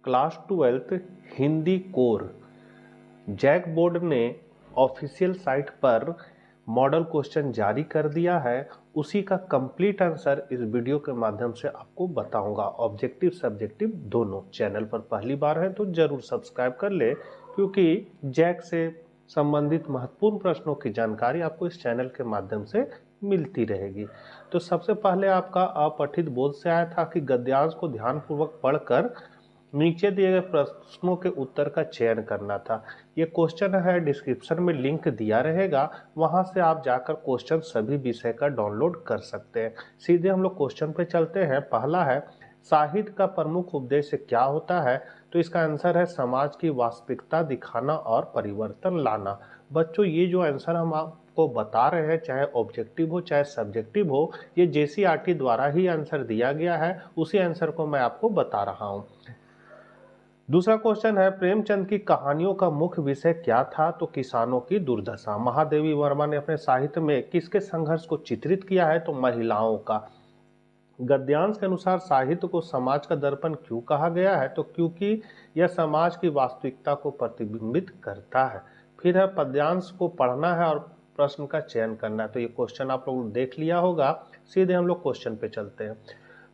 Class 12th Hindi core JAC board ने official site पर model question जारी कर दिया है। उसी का कंप्लीट आंसर इस वीडियो के माध्यम से आपको बताऊंगा। ऑब्जेक्टिव सब्जेक्टिव दोनों। चैनल पर पहली बार है तो जरूर सब्सक्राइब कर ले, क्योंकि जैक से संबंधित महत्वपूर्ण प्रश्नों की जानकारी आपको इस चैनल के माध्यम से मिलती रहेगी। तो सबसे पहले आपका अपठित बोध से आया था कि गद्यांश को ध्यानपूर्वक पढ़कर नीचे दिए गए प्रश्नों के उत्तर का चयन करना था। ये क्वेश्चन है, डिस्क्रिप्शन में लिंक दिया रहेगा, वहां से आप जाकर क्वेश्चन सभी विषय का डाउनलोड कर सकते हैं। सीधे हम लोग क्वेश्चन पे चलते हैं। पहला है, साहित्य का प्रमुख उद्देश्य क्या होता है? तो इसका आंसर है समाज की वास्तविकता दिखाना और परिवर्तन लाना। बच्चों, ये जो आंसर हम आपको बता रहे हैं, चाहे ऑब्जेक्टिव हो चाहे सब्जेक्टिव हो, ये जेसीईआरटी द्वारा ही आंसर दिया गया है, उसी आंसर को मैं आपको बता रहा हूँ। दूसरा क्वेश्चन है, प्रेमचंद की कहानियों का मुख्य विषय क्या था? तो किसानों की दुर्दशा। महादेवी वर्मा ने अपने साहित्य में किसके संघर्ष को चित्रित किया है? तो महिलाओं का। गद्यांश के अनुसार साहित्य को समाज का दर्पण क्यों कहा गया है? तो क्योंकि यह समाज की वास्तविकता को प्रतिबिंबित करता है। फिर है, पद्यांश को पढ़ना है और प्रश्न का चयन करना है। तो ये क्वेश्चन आप लोग देख लिया होगा। सीधे हम लोग क्वेश्चन पे चलते हैं।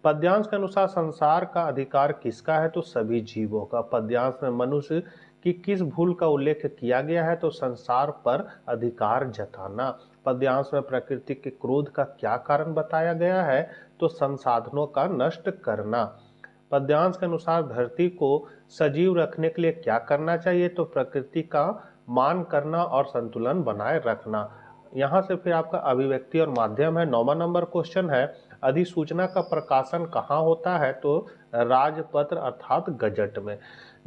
पद्यांश के अनुसार संसार का अधिकार किसका है? तो सभी जीवों का। पद्यांश में मनुष्य की किस भूल का उल्लेख किया गया है? तो संसार पर अधिकार जताना। पद्यांश में प्रकृति के क्रोध का क्या कारण बताया गया है? तो संसाधनों का नष्ट करना। पद्यांश के अनुसार धरती को सजीव रखने के लिए क्या करना चाहिए? तो प्रकृति का मान करना और संतुलन बनाए रखना। यहाँ से फिर आपका अभिव्यक्ति और माध्यम है। 9वां नंबर क्वेश्चन है, अधिसूचना का प्रकाशन कहाँ होता है? तो राजपत्र अर्थात गजट में।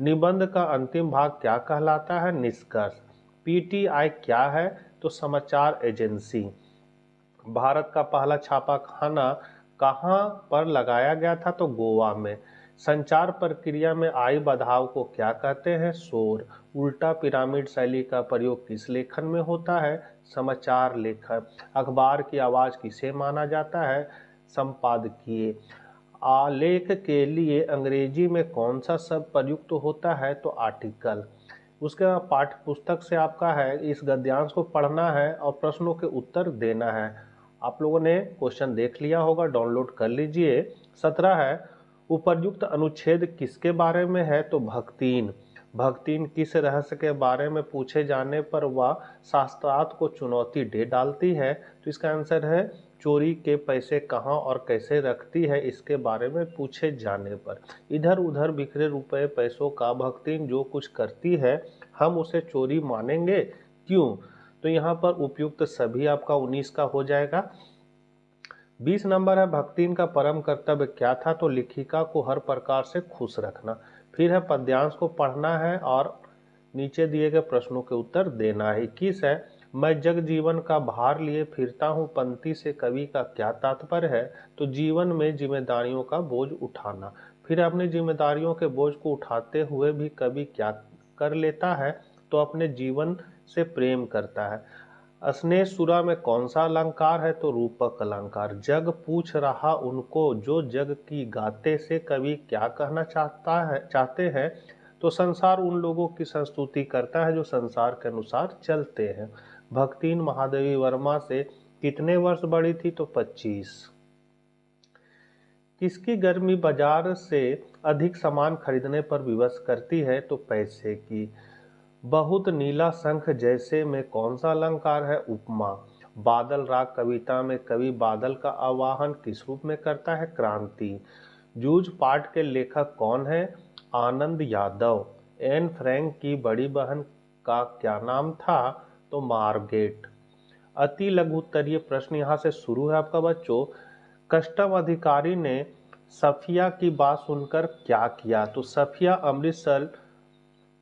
निबंध का अंतिम भाग क्या कहलाता है? निष्कर्ष। पीटीआई क्या है? तो समाचार एजेंसी। भारत का पहला छापाखाना कहाँ पर लगाया गया था? तो गोवा में। संचार प्रक्रिया में आई बदलाव को क्या कहते हैं? शोर। उल्टा पिरामिड शैली का प्रयोग किस लेखन में होता है? समाचार लेखन। अखबार की आवाज किसे माना जाता है? संपादकीय। आलेख के लिए अंग्रेजी में कौन सा शब्द प्रयुक्त होता है? तो आर्टिकल। उसके बाद पाठ्य पुस्तक से आपका है, इस गद्यांश को पढ़ना है और प्रश्नों के उत्तर देना है। आप लोगों ने क्वेश्चन देख लिया होगा, डाउनलोड कर लीजिए। 17 है, उपर्युक्त अनुच्छेद किसके बारे में है? तो भक्तिन। भक्तिन किस रहस्य के बारे में पूछे जाने पर वह शास्त्रार्थ को चुनौती दे डालती है? तो इसका आंसर है, चोरी के पैसे कहाँ और कैसे रखती है, इसके बारे में पूछे जाने पर। इधर उधर बिखरे रुपए पैसों का भक्तिन जो कुछ करती है, हम उसे चोरी मानेंगे? क्यों? तो यहाँ पर उपयुक्त सभी आपका 19 का हो जाएगा। 20 नंबर है, भक्तिन का परम कर्तव्य क्या था? तो लेखिका को हर प्रकार से खुश रखना। फिर है, पद्यांश को पढ़ना है और नीचे दिए गए प्रश्नों के उत्तर देना है। 21 है, मैं जग जीवन का भार लिए फिरता हूँ पंक्ति से कवि का क्या तात्पर्य है? तो जीवन में जिम्मेदारियों का बोझ उठाना। फिर अपनी जिम्मेदारियों के बोझ को उठाते हुए भी कवि क्या कर लेता है? तो अपने जीवन से प्रेम करता है। स्नेह सुरा में कौन सा अलंकार है? तो रूपक अलंकार। जग पूछ रहा उनको जो जग की गाते से कवि क्या कहना चाहते हैं? तो संसार उन लोगों की संस्तुति करता है जो संसार के अनुसार चलते हैं। भक्तिन महादेवी वर्मा से कितने वर्ष बड़ी थी? तो 25। किसकी गर्मी बाजार से अधिक सामान खरीदने पर विवश करती है? तो पैसे की। बहुत नीला शंख जैसे में कौन सा अलंकार है? उपमा। बादल राग कविता में कवि बादल का आवाहन किस रूप में करता है? क्रांति। जूझ पाठ के लेखक कौन है? आनंद यादव। एन फ्रैंक की बड़ी बहन का क्या नाम था? तो मार्गेट। अति लघु उत्तरीय प्रश्न यहाँ से शुरू है आपका बच्चों। कस्टम अधिकारी ने सफिया की बात सुनकर क्या किया? तो सफिया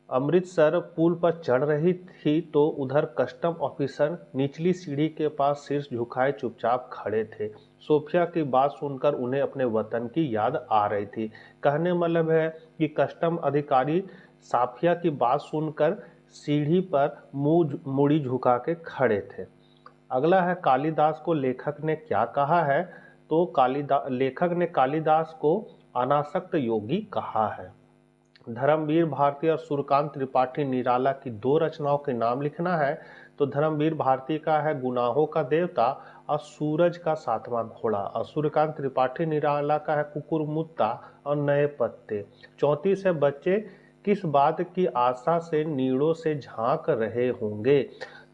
अमृतसर पुल पर चढ़ रही थी तो उधर कस्टम ऑफिसर निचली सीढ़ी के पास शीर्ष झुकाए चुपचाप खड़े थे। सोफिया की बात सुनकर उन्हें अपने वतन की याद आ रही थी। कहने मतलब है कि कस्टम अधिकारी साफिया की बात सुनकर सीढ़ी पर मुंह मुड़ी झुका के खड़े थे। अगला है, कालिदास को लेखक ने क्या कहा है? तो लेखक ने कालिदास को अनासक्त योगी कहा है। धर्मवीर भारती और सूर्यकांत त्रिपाठी निराला की दो रचनाओं के नाम लिखना है। तो धर्मवीर भारती का है गुनाहों का देवता और सूरज का सातवां घोड़ा, और सूर्यकांत त्रिपाठी निराला का है कुकुरमुत्ता और नए पत्ते। 34 है, बच्चे किस बात की आशा से नीड़ों से झांक रहे होंगे।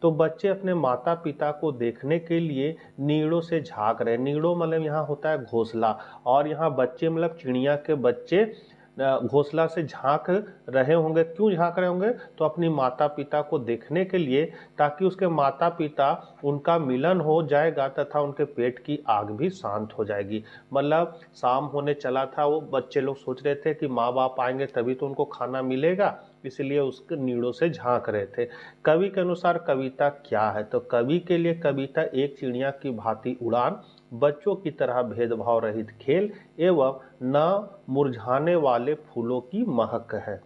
तो बच्चे अपने माता पिता को देखने के लिए नीड़ों से झांक रहे। नीड़ों मतलब यहाँ होता है घोंसला, और यहाँ बच्चे मतलब चिड़िया के बच्चे घोंसला से झांक रहे होंगे। क्यों झांक रहे होंगे? तो अपनी माता पिता को देखने के लिए, ताकि उसके माता पिता उनका मिलन हो जाएगा तथा उनके पेट की आग भी शांत हो जाएगी। मतलब शाम होने चला था, वो बच्चे लोग सोच रहे थे कि माँ बाप आएंगे तभी तो उनको खाना मिलेगा, इसलिए उसके नीड़ों से झांक रहे थे। कवि के अनुसार कविता क्या है? तो कवि के लिए कविता एक चिड़िया की भांति उड़ान, बच्चों की तरह भेदभाव रहित खेल एवं न मुरझाने वाले फूलों की महक है।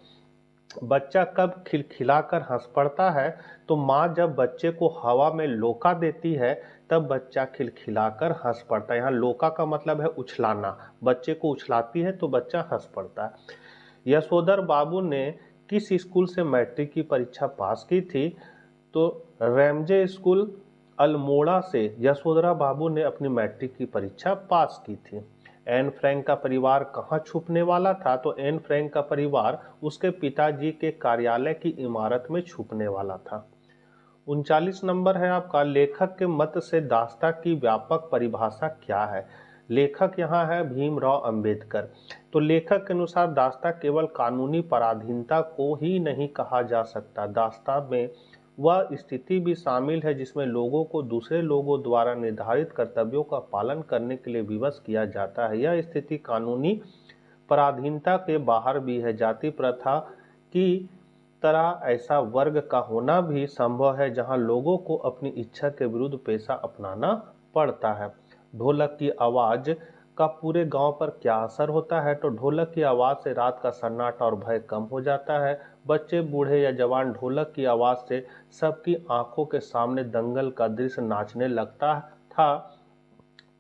बच्चा कब खिलखिलाकर हंस पड़ता है? तो माँ जब बच्चे को हवा में लोका देती है तब बच्चा खिलखिलाकर हंस पड़ता है। यहाँ लोका का मतलब है उछलाना, बच्चे को उछलाती है तो बच्चा हंस पड़ता है। यशोधर बाबू ने किस स्कूल से मैट्रिक की परीक्षा पास की थी? तो रैमजे स्कूल अल्मोड़ा से यशोधरा बाबू ने अपनी मैट्रिक की परीक्षा पास की थी। एन फ्रैंक का परिवार कहाँ छुपने वाला था? तो एन फ्रैंक का परिवार उसके पिताजी के कार्यालय की इमारत में छुपने वाला था। 39 नंबर है आपका, लेखक के मत से दास्ता की व्यापक परिभाषा क्या है? लेखक यहाँ है भीमराव अंबेडकर। तो लेखक के अनुसार दास्ता केवल कानूनी पराधीनता को ही नहीं कहा जा सकता, दास्ता में वह स्थिति भी शामिल है जिसमें लोगों को दूसरे लोगों द्वारा निर्धारित कर्तव्यों का पालन करने के लिए विवश किया जाता है। यह स्थिति कानूनी पराधीनता के बाहर भी है। जाति प्रथा की तरह ऐसा वर्ग का होना भी संभव है जहां लोगों को अपनी इच्छा के विरुद्ध पेशा अपनाना पड़ता है। ढोलक की आवाज का पूरे गांव पर क्या असर होता है? तो ढोलक की आवाज से रात का सन्नाटा और भय कम हो जाता है। बच्चे, बूढ़े या जवान ढोलक की आवाज से सबकी आंखों के सामने दंगल का दृश्य नाचने लगता था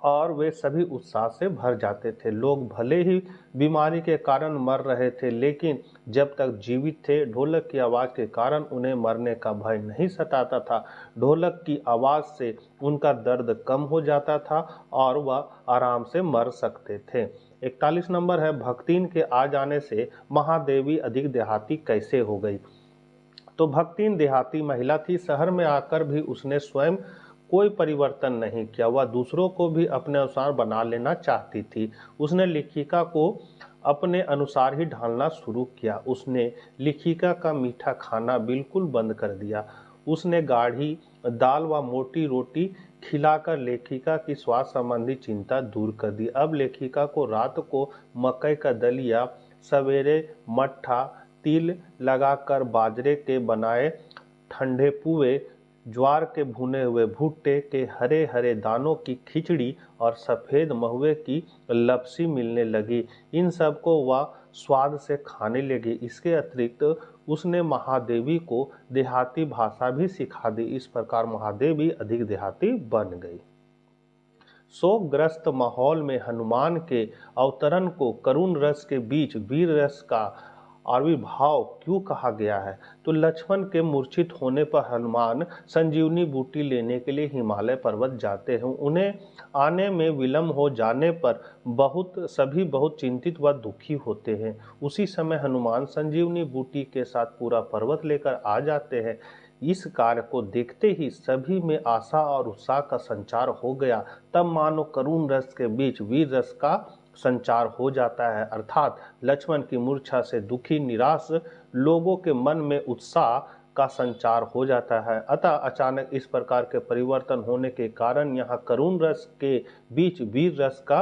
और वे सभी उत्साह से भर जाते थे। लोग भले ही बीमारी के कारण मर रहे थे, लेकिन जब तक जीवित थे ढोलक की आवाज के कारण उन्हें मरने का भय नहीं सताता था। ढोलक की आवाज से उनका दर्द कम हो जाता था और वह आराम से मर सकते थे। 41 नंबर है, भक्तिन के आ जाने से महादेवी अधिक देहाती कैसे हो गई? तो भक्तिन देहाती महिला थी। शहर में आकर भी उसने स्वयं कोई परिवर्तन नहीं किया, वह दूसरों को भी अपने अनुसार बना लेना चाहती थी। उसने लेखिका को अपने अनुसार ही ढालना शुरू किया। उसने लेखिका का मीठा खाना बिल्कुल बंद कर दिया। उसने गाढ़ी दाल व मोटी रोटी खिलाकर लेखिका की स्वास्थ्य संबंधी चिंता दूर कर दी। अब लेखिका को रात को मकई का दलिया, सवेरे मट्ठा, तिल लगाकर बाजरे के बनाए ठंडे पुए, ज्वार के भुने हुए भुट्टे के हरे हरे दानों की खिचड़ी और सफेद महुए की लपसी मिलने लगी। इन सब को वह स्वाद से खाने लगी। इसके अतिरिक्त उसने महादेवी को देहाती भाषा भी सिखा दी। इस प्रकार महादेवी अधिक देहाती बन गई। शोकग्रस्त माहौल में हनुमान के अवतरण को करुण रस के बीच वीर रस का आविर्भाव क्यों कहा गया है? तो लक्ष्मण के मूर्छित होने पर हनुमान संजीवनी बूटी लेने के लिए हिमालय पर्वत जाते हैं। उन्हें आने में विलंब हो जाने पर सभी बहुत चिंतित व दुखी होते हैं। उसी समय हनुमान संजीवनी बूटी के साथ पूरा पर्वत लेकर आ जाते हैं। इस कार्य को देखते ही सभी में आशा और उत्साह का संचार हो गया। तब मानो करुण रस के बीच वीर रस का संचार हो जाता है, अर्थात लक्ष्मण की मूर्छा से दुखी निराश लोगों के मन में उत्साह का संचार हो जाता है। अतः अचानक इस प्रकार के परिवर्तन होने के कारण यहाँ करुण रस के बीच वीर रस का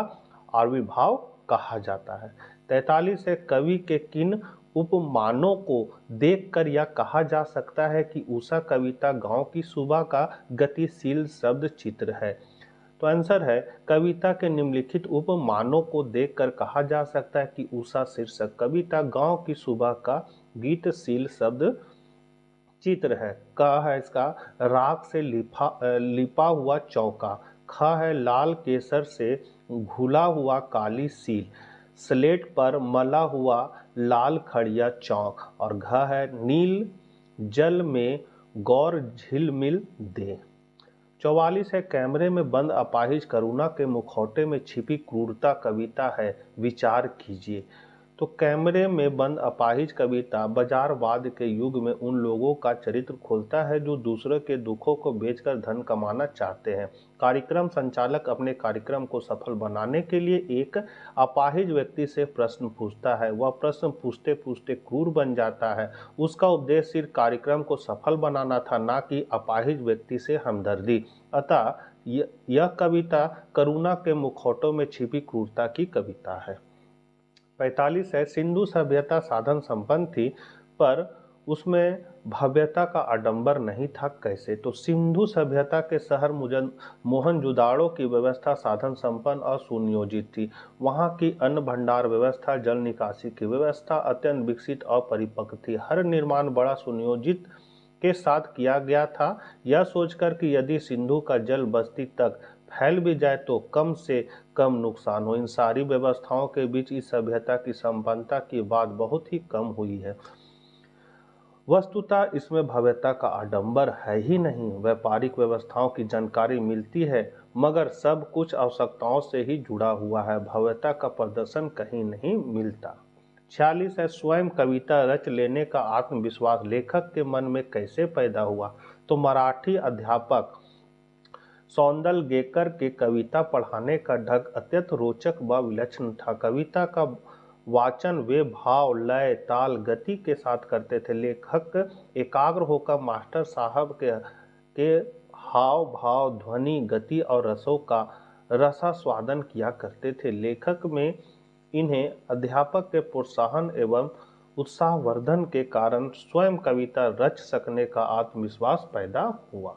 आविर्भाव कहा जाता है। 43 है, कवि के किन उपमानों को देखकर यह कहा जा सकता है कि उषा कविता गांव की सुबह का गतिशील शब्द चित्र है? तो आंसर है, कविता के निम्नलिखित उपमानों को देखकर कहा जा सकता है कि उषा शीर्षक कविता गांव की सुबह का गीतशील शब्द चित्र है। क है इसका राख से लिपा हुआ चौका। ख है लाल केसर से घुला हुआ काली सील। स्लेट पर मला हुआ लाल खड़िया चौक, और घ है नील जल में गौर झिलमिल दे। 44 है कैमरे में बंद अपाहिज करुणा के मुखौटे में छिपी क्रूरता कविता है, विचार कीजिए। तो कैमरे में बंद अपाहिज कविता बाजारवाद के युग में उन लोगों का चरित्र खोलता है जो दूसरों के दुखों को बेचकर धन कमाना चाहते हैं। कार्यक्रम संचालक अपने कार्यक्रम को सफल बनाने के लिए एक अपाहिज व्यक्ति से प्रश्न पूछता है। वह प्रश्न पूछते पूछते क्रूर बन जाता है। उसका उद्देश्य सिर्फ कार्यक्रम को सफल बनाना था, ना कि अपाहिज व्यक्ति से हमदर्दी। अतः यह कविता करुणा के मुखौटों में छिपी क्रूरता की कविता है। 45 है सिंधु सभ्यता साधन संपन्न थी, पर उसमें भव्यता का आडंबर नहीं था। कैसे? तो सिंधु सभ्यता के शहर मोहनजोदाड़ो की व्यवस्था साधन संपन्न और सुनियोजित थी। वहां की अन्न भंडार व्यवस्था, जल निकासी की व्यवस्था अत्यंत विकसित और परिपक्व थी। हर निर्माण बड़ा सुनियोजित के साथ किया गया था, यह सोचकर कि यदि सिंधु का जल बस्ती तक फैल भी जाए तो कम से कम नुकसान हो। इन सारी व्यवस्थाओं के बीच इस सभ्यता की संपन्नता की बात बहुत ही कम हुई है। वस्तुतः इसमें भव्यता का आडंबर है ही नहीं। व्यापारिक व्यवस्थाओं की जानकारी मिलती है, मगर सब कुछ आवश्यकताओं से ही जुड़ा हुआ है। भव्यता का प्रदर्शन कहीं नहीं मिलता। 46 है स्वयं कविता रच लेने का आत्मविश्वास लेखक के मन में कैसे पैदा हुआ? तो मराठी अध्यापक सौंदलगेकर के कविता पढ़ाने का ढंग अत्यंत रोचक व विलक्षण था। कविता का वाचन वे भाव, लय, ताल, गति के साथ करते थे। लेखक एकाग्र होकर मास्टर साहब के हाव भाव, ध्वनि, गति और रसों का रसास्वादन किया करते थे। लेखक में इन्हें अध्यापक के प्रोत्साहन एवं उत्साहवर्धन के कारण स्वयं कविता रच सकने का आत्मविश्वास पैदा हुआ।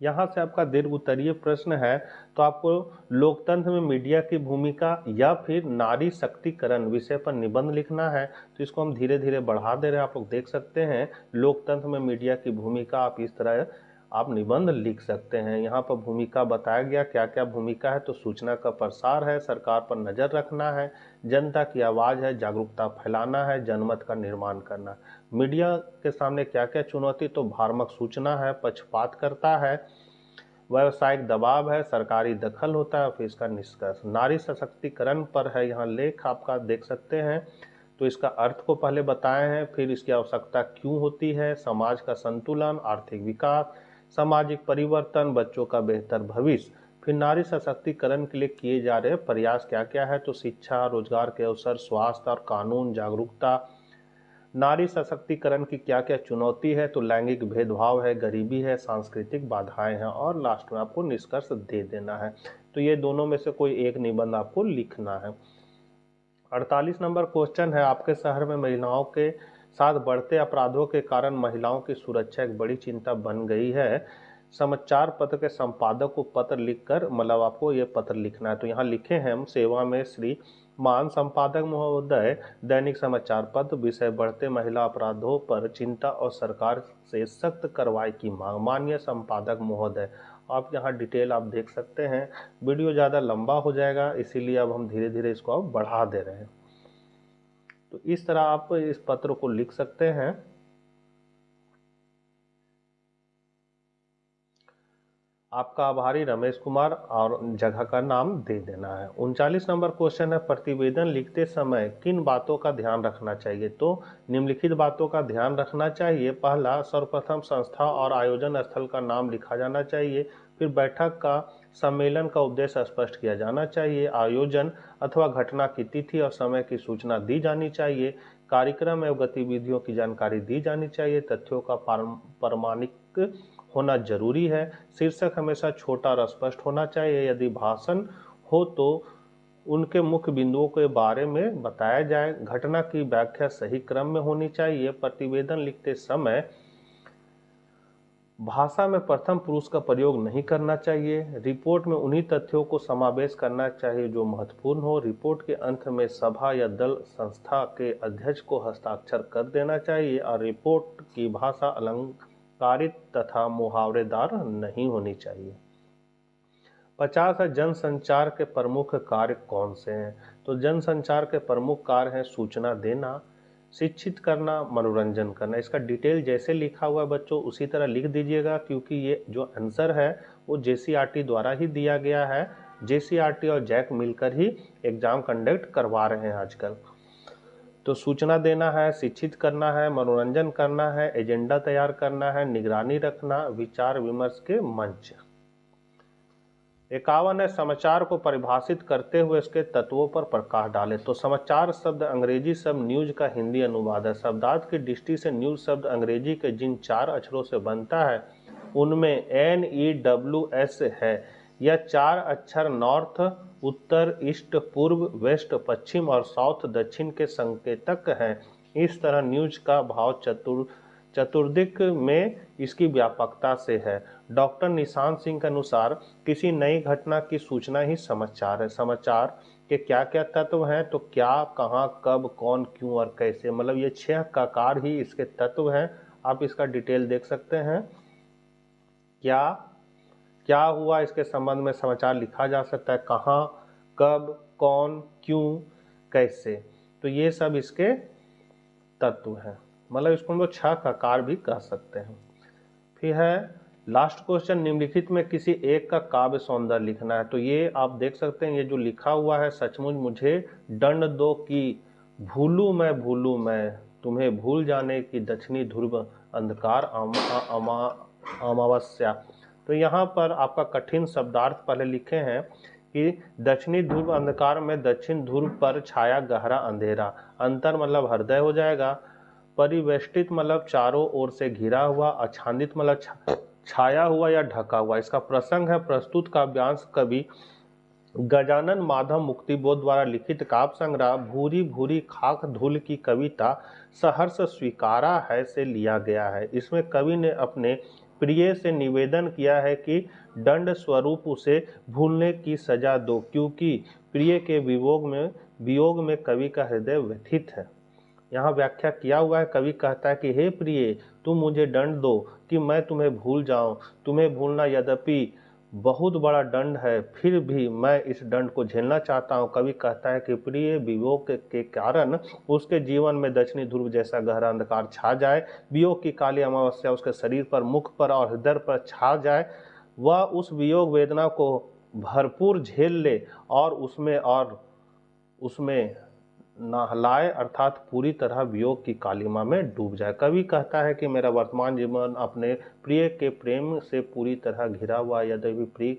यहाँ से आपका दीर्घ उत्तरीय प्रश्न है, तो आपको लोकतंत्र में मीडिया की भूमिका या फिर नारी शक्तिकरण विषय पर निबंध लिखना है। तो इसको हम धीरे धीरे बढ़ा दे रहे हैं, आप लोग देख सकते हैं। लोकतंत्र में मीडिया की भूमिका, आप इस तरह आप निबंध लिख सकते हैं। यहाँ पर भूमिका बताया गया क्या क्या भूमिका है। तो सूचना का प्रसार है, सरकार पर नजर रखना है, जनता की आवाज़ है, जागरूकता फैलाना है, जनमत का निर्माण करना। मीडिया के सामने क्या क्या चुनौती? तो भ्रामक सूचना है, पक्षपात करता है, व्यावसायिक दबाव है, सरकारी दखल होता है। फिर इसका निष्कर्ष नारी सशक्तिकरण पर है, यहाँ लेख आपका देख सकते हैं। तो इसका अर्थ को पहले बताए हैं, फिर इसकी आवश्यकता क्यों होती है, समाज का संतुलन, आर्थिक विकास, सामाजिक परिवर्तन, बच्चों का बेहतर भविष्य। फिर नारी सशक्तिकरण के लिए किए जा रहे प्रयास क्या क्या है? तो शिक्षा, रोजगार के अवसर, स्वास्थ्य और कानून, जागरूकता। नारी सशक्तिकरण की क्या क्या चुनौती है? तो लैंगिक भेदभाव है, गरीबी है, सांस्कृतिक बाधाएं हैं, और लास्ट में आपको निष्कर्ष दे देना है। तो ये दोनों में से कोई एक निबंध आपको लिखना है। 48 नंबर क्वेश्चन है, आपके शहर में महिलाओं के साथ बढ़ते अपराधों के कारण महिलाओं की सुरक्षा एक बड़ी चिंता बन गई है। समाचार पत्र के संपादक को पत्र लिखकर, मतलब आपको ये पत्र लिखना है। तो यहाँ लिखे हैं हम, सेवा में श्री मान संपादक महोदय, दैनिक समाचार पत्र, विषय बढ़ते महिला अपराधों पर चिंता और सरकार से सख्त कार्रवाई की मांग। माननीय संपादक महोदय, आप यहाँ डिटेल आप देख सकते हैं। वीडियो ज़्यादा लंबा हो जाएगा, इसीलिए अब हम धीरे धीरे इसको अब बढ़ा दे रहे हैं। तो इस तरह आप इस पत्र को लिख सकते हैं। आपका आभारी रमेश कुमार, और जगह का नाम दे देना है। 39 नंबर क्वेश्चन है, प्रतिवेदन लिखते समय किन बातों का ध्यान रखना चाहिए? तो निम्नलिखित बातों का ध्यान रखना चाहिए। पहला, सर्वप्रथम संस्था और आयोजन स्थल का नाम लिखा जाना चाहिए। फिर बैठक का, सम्मेलन का उद्देश्य स्पष्ट किया जाना चाहिए। आयोजन अथवा घटना की तिथि और समय की सूचना दी जानी चाहिए। कार्यक्रम एवं गतिविधियों की जानकारी दी जानी चाहिए। तथ्यों का प्रामाणिक होना जरूरी है। शीर्षक हमेशा छोटा और स्पष्ट होना चाहिए। यदि भाषण हो तो उनके मुख्य बिंदुओं के बारे में बताया जाए। घटना की व्याख्या सही क्रम में होनी चाहिए। प्रतिवेदन लिखते समय भाषा में प्रथम पुरुष का प्रयोग नहीं करना चाहिए। रिपोर्ट में उन्हीं तथ्यों को समावेश करना चाहिए जो महत्वपूर्ण हो। रिपोर्ट के अंत में सभा या दल संस्था के अध्यक्ष को हस्ताक्षर कर देना चाहिए, और रिपोर्ट की भाषा अलंकारित तथा मुहावरेदार नहीं होनी चाहिए। 50 है जनसंचार के प्रमुख कार्य कौन से हैं? तो जनसंचार के प्रमुख कार्य हैं सूचना देना, शिक्षित करना, मनोरंजन करना। इसका डिटेल जैसे लिखा हुआ है बच्चों उसी तरह लिख दीजिएगा, क्योंकि ये जो आंसर है वो जेसीईआरटी द्वारा ही दिया गया है। जेसीईआरटी और जैक मिलकर ही एग्जाम कंडक्ट करवा रहे हैं आजकल। तो सूचना देना है, शिक्षित करना है, मनोरंजन करना है, एजेंडा तैयार करना है, निगरानी रखना, विचार विमर्श के मंच। 51 है समाचार को परिभाषित करते हुए इसके तत्वों पर प्रकाश डाले। तो समाचार शब्द अंग्रेजी शब्द न्यूज का हिंदी अनुवाद है। शब्दार्थ की दृष्टि से न्यूज शब्द अंग्रेजी के जिन 4 अक्षरों से बनता है उनमें NEWS है। यह 4 अक्षर नॉर्थ उत्तर, ईस्ट पूर्व, वेस्ट पश्चिम और साउथ दक्षिण के संकेतक हैं। इस तरह न्यूज का भाव चतुर्दिक में इसकी व्यापकता से है। डॉक्टर निशांत सिंह के अनुसार किसी नई घटना की सूचना ही समाचार है। समाचार के क्या क्या तत्व हैं? तो क्या, कहां, कब, कौन, क्यों और कैसे, मतलब ये 6 ककार ही इसके तत्व हैं। आप इसका डिटेल देख सकते हैं। क्या हुआ इसके संबंध में समाचार लिखा जा सकता है, कहां, कब, कौन, क्यों, कैसे। तो ये सब इसके तत्व हैं, मतलब इसको हम लोग 6 ककार भी कह सकते हैं। फिर है लास्ट क्वेश्चन, निम्नलिखित में किसी एक का काव्य सौंदर्य लिखना है। तो ये आप देख सकते हैं, ये जो लिखा हुआ है, सचमुच मुझे दंड दो कि भूलू मैं तुम्हें भूल जाने की दक्षिणी ध्रुव अंधकार अमावस्या। तो यहाँ पर आपका कठिन शब्दार्थ पहले लिखे हैं कि दक्षिणी ध्रुव अंधकार में दक्षिण ध्रुव पर छाया गहरा अंधेरा। अंतर मतलब हृदय हो जाएगा। परिवेष्टित मतलब चारों ओर से घिरा हुआ। आच्छादित मतलब छाया हुआ या ढका हुआ। इसका प्रसंग है प्रस्तुत काव्यांश कवि गजानन माधव मुक्तिबोध द्वारा लिखित काव्य संग्रह भूरी भूरी खाक धूल की कविता सहर्ष स्वीकारा है से लिया गया है। इसमें कवि ने अपने प्रिय से निवेदन किया है कि दंड स्वरूप उसे भूलने की सजा दो, क्योंकि प्रिय के वियोग में कवि का हृदय व्यथित है। यहाँ व्याख्या किया हुआ है, कवि कहता है कि हे प्रिय, तुम मुझे दंड दो कि मैं तुम्हें भूल जाऊं। तुम्हें भूलना यद्यपि बहुत बड़ा दंड है, फिर भी मैं इस दंड को झेलना चाहता हूं। कवि कहता है कि प्रिय वियोग के कारण उसके जीवन में दक्षिणी ध्रुव जैसा गहरा अंधकार छा जाए, वियोग की काली अमावस्या उसके शरीर पर, मुख पर और हृदय पर छा जाए, वह उस वियोग वेदना को भरपूर झेल ले और उसमें नहलाए, अर्थात पूरी तरह वियोग की कालिमा में डूब जाए। कवि कहता है कि मेरा वर्तमान जीवन अपने प्रिय के प्रेम से पूरी तरह घिरा हुआ, यद्यपि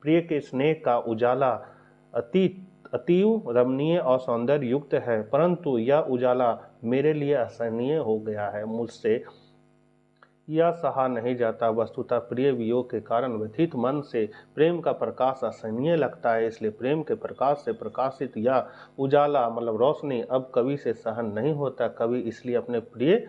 प्रिय के स्नेह का उजाला अतीव रमणीय और सौंदर्य युक्त है, परंतु यह उजाला मेरे लिए असहनीय हो गया है। मुझसे यह सहा नहीं जाता। वस्तुतः प्रिय वियोग के कारण व्यथित मन से प्रेम का प्रकाश असहनीय लगता है, इसलिए प्रेम के प्रकाश से प्रकाशित यह उजाला मतलब रोशनी अब कवि से सहन नहीं होता। कवि इसलिए अपने प्रिय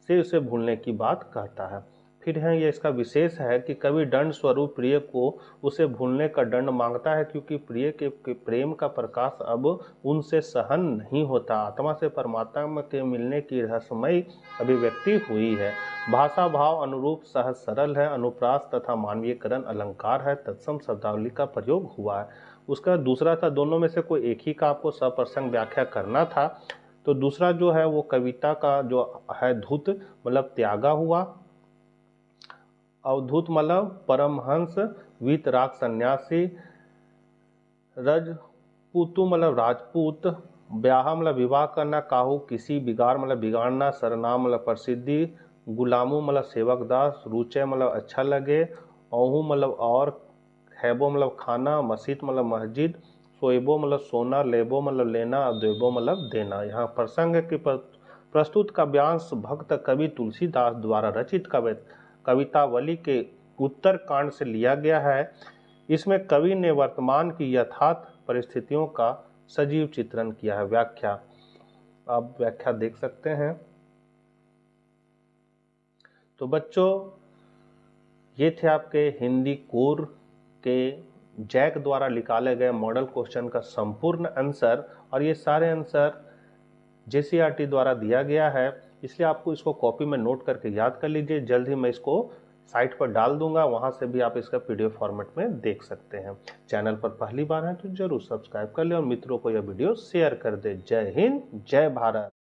से उसे भूलने की बात कहता है। फिर है ये इसका विशेष है कि कवि दंड स्वरूप प्रिय को उसे भूलने का दंड मांगता है, क्योंकि प्रिय के प्रेम का प्रकाश अब उनसे सहन नहीं होता। आत्मा से परमात्मा के मिलने की रहस्यमयी अभिव्यक्ति हुई है। भाषा भाव अनुरूप सहज सरल है। अनुप्रास तथा मानवीयकरण अलंकार है। तत्सम शब्दावली का प्रयोग हुआ है। उसका दूसरा था, दोनों में से कोई एक ही का आपको सप्रसंग व्याख्या करना था। तो दूसरा जो है वो कविता का जो है धूत मतलब त्यागा हुआ। अवधूत मतलब परमहंस, वीतराग सन्यासी, रजपूतु मतलब राजपूत, ब्याह मतलब विवाह करना, काहू किसी, बिगाड़ मतलब बिगाड़ना, सरनाम मतलब प्रसिद्धि, गुलामू मतलब सेवक दास, रुचय मतलब अच्छा लगे, औहू मतलब और, खैबो मतलब खाना, मस्जिद मतलब मस्जिद, सोएबो मतलब सोना, लेबो मतलब लेना, देबो मतलब देना। यहाँ प्रसंग है कि प्रस्तुत काव्यांश भक्त कवि तुलसीदास द्वारा रचित कवितावली के उत्तर कांड से लिया गया है। इसमें कवि ने वर्तमान की यथार्थ परिस्थितियों का सजीव चित्रण किया है। व्याख्या, आप व्याख्या देख सकते हैं। तो बच्चों ये थे आपके हिंदी कोर के जैक द्वारा निकाले गए मॉडल क्वेश्चन का संपूर्ण आंसर, और ये सारे आंसर जेसीईआरटी द्वारा दिया गया है, इसलिए आपको इसको कॉपी में नोट करके याद कर लीजिए। जल्द ही मैं इसको साइट पर डाल दूंगा, वहां से भी आप इसका पीडीएफ फॉर्मेट में देख सकते हैं। चैनल पर पहली बार है तो जरूर सब्सक्राइब कर ले और मित्रों को यह वीडियो शेयर कर दे। जय हिंद, जय भारत।